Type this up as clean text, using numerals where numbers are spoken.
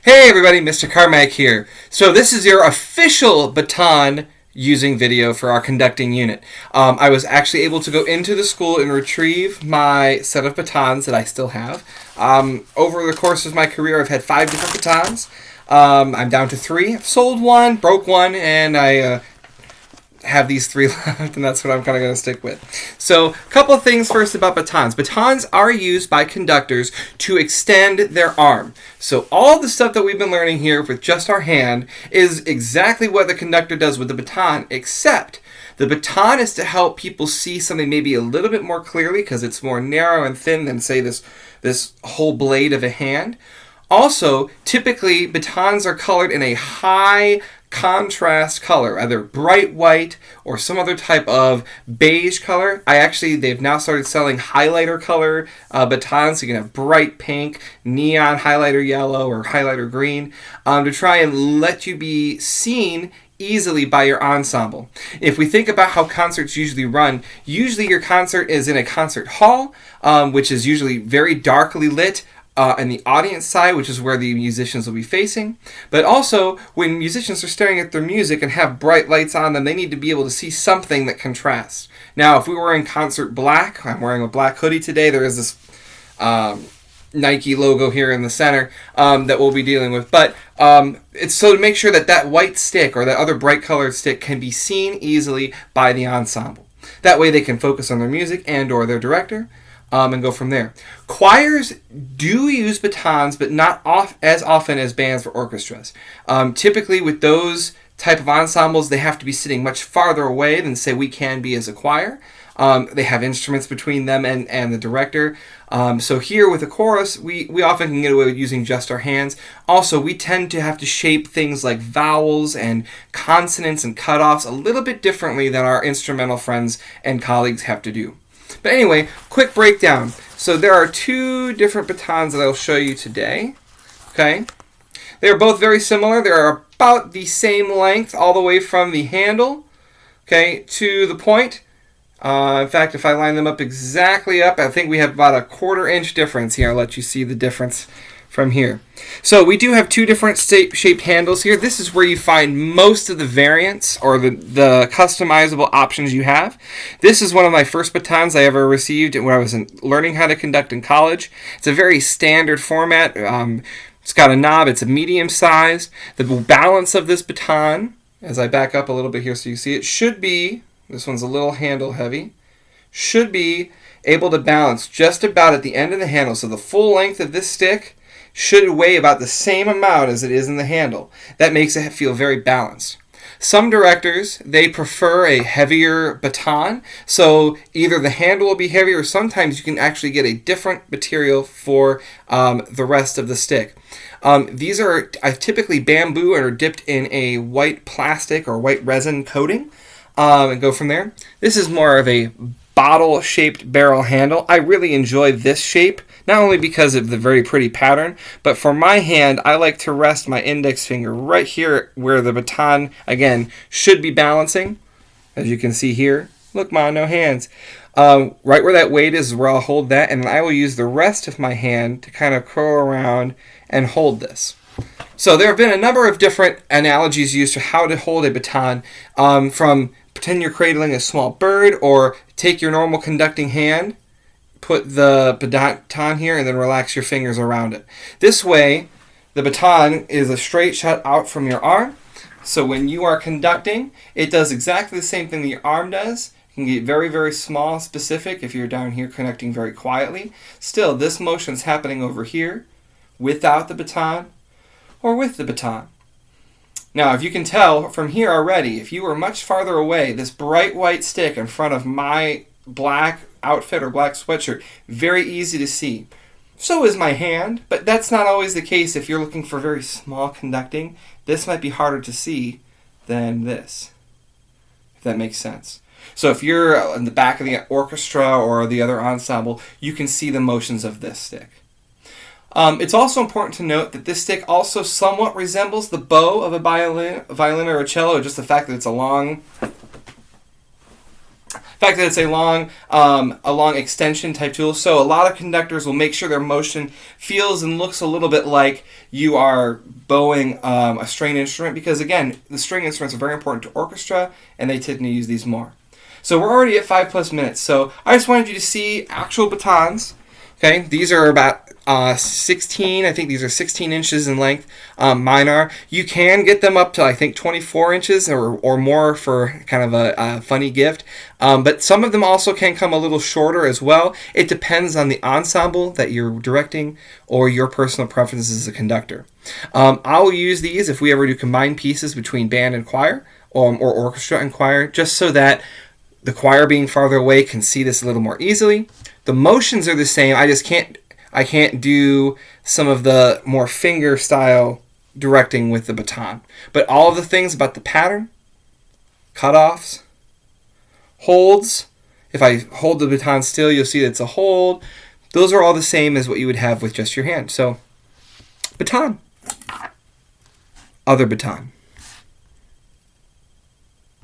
Hey everybody, Mr. Carmack here. So this is your official baton using video for our conducting unit. I was actually able to go into the school and retrieve my set of batons that I still have. Over the course of my career, I've had 5 different batons. I'm down to 3. I've sold one, broke one, and I have these 3 left, and that's what I'm kind of going to stick with. So, a couple of things first about batons. Batons are used by conductors to extend their arm. So, all the stuff that we've been learning here with just our hand is exactly what the conductor does with the baton, except the baton is to help people see something maybe a little bit more clearly because it's more narrow and thin than, say, this whole blade of a hand. Also, typically, batons are colored in a high contrast color, either bright white or some other type of beige color. They've now started selling highlighter color batons, so you can have bright pink, neon highlighter yellow, or highlighter green, to try and let you be seen easily by your ensemble. If we think about how concerts usually run, usually your concert is in a concert hall, which is usually very darkly lit, and the audience side, which is where the musicians will be facing. But also, when musicians are staring at their music and have bright lights on them, they need to be able to see something that contrasts. Now, if we were in concert black, I'm wearing a black hoodie today, there is this Nike logo here in the center that we'll be dealing with. But it's so to make sure that that white stick or that other bright colored stick can be seen easily by the ensemble. That way they can focus on their music and or their director. And go from there. Choirs do use batons, but not as often as bands or orchestras. Typically, with those type of ensembles, they have to be sitting much farther away than, say, we can be as a choir. They have instruments between them and the director. So here with a chorus, we often can get away with using just our hands. Also, we tend to have to shape things like vowels and consonants and cutoffs a little bit differently than our instrumental friends and colleagues have to do. But anyway, quick breakdown. So there are 2 different batons that I'll show you today. Okay, they are both very similar. They are about the same length all the way from the handle, okay, to the point. In fact, if I line them up exactly up, I think we have about a 1/4 inch difference here. I'll let you see the difference from here. So we do have 2 different shaped handles here. This is where you find most of the variants or the customizable options you have. This is one of my first batons I ever received when I was learning how to conduct in college. It's a very standard format. It's got a knob. It's a medium size. The balance of this baton, as I back up a little bit here so you see it, should be, this one's a little handle heavy, should be able to balance just about at the end of the handle. So the full length of this stick should weigh about the same amount as it is in the handle. That makes it feel very balanced. Some directors, they prefer a heavier baton, so either the handle will be heavier or sometimes you can actually get a different material for the rest of the stick. These are typically bamboo and are dipped in a white plastic or white resin coating and go from there. This is more of a bottle-shaped barrel handle. I really enjoy this shape, not only because of the very pretty pattern, but for my hand, I like to rest my index finger right here where the baton, again, should be balancing. As you can see here, look, Ma, no hands. Right where that weight is where I'll hold that, and I will use the rest of my hand to kind of curl around and hold this. So there have been a number of different analogies used for how to hold a baton, from pretend you're cradling a small bird, or take your normal conducting hand, put the baton here, and then relax your fingers around it. This way, the baton is a straight shot out from your arm. So when you are conducting, it does exactly the same thing that your arm does. It can get very, very small and specific if you're down here conducting very quietly. Still, this motion is happening over here without the baton or with the baton. Now, if you can tell from here already, if you were much farther away, this bright white stick in front of my black outfit or black sweatshirt, very easy to see. So is my hand, but that's not always the case if you're looking for very small conducting. This might be harder to see than this, if that makes sense. So if you're in the back of the orchestra or the other ensemble, you can see the motions of this stick. It's also important to note that this stick also somewhat resembles the bow of a violin or a cello, just the fact that it's a long The fact that it's a long extension type tool. So a lot of conductors will make sure their motion feels and looks a little bit like you are bowing a string instrument, because again, the string instruments are very important to orchestra, and they tend to use these more. So we're already at 5+ minutes. So I just wanted you to see actual batons. Okay, these are about 16. I think these are 16 inches in length. Mine are. You can get them up to, I think, 24 inches or more for kind of a funny gift. But some of them also can come a little shorter as well. It depends on the ensemble that you're directing or your personal preferences as a conductor. I'll use these if we ever do combined pieces between band and choir or orchestra and choir, just so that the choir being farther away can see this a little more easily. The motions are the same. I can't do some of the more finger style directing with the baton. But all of the things about the pattern, cutoffs, holds, if I hold the baton still, you'll see that it's a hold. Those are all the same as what you would have with just your hand. So, baton. Other baton.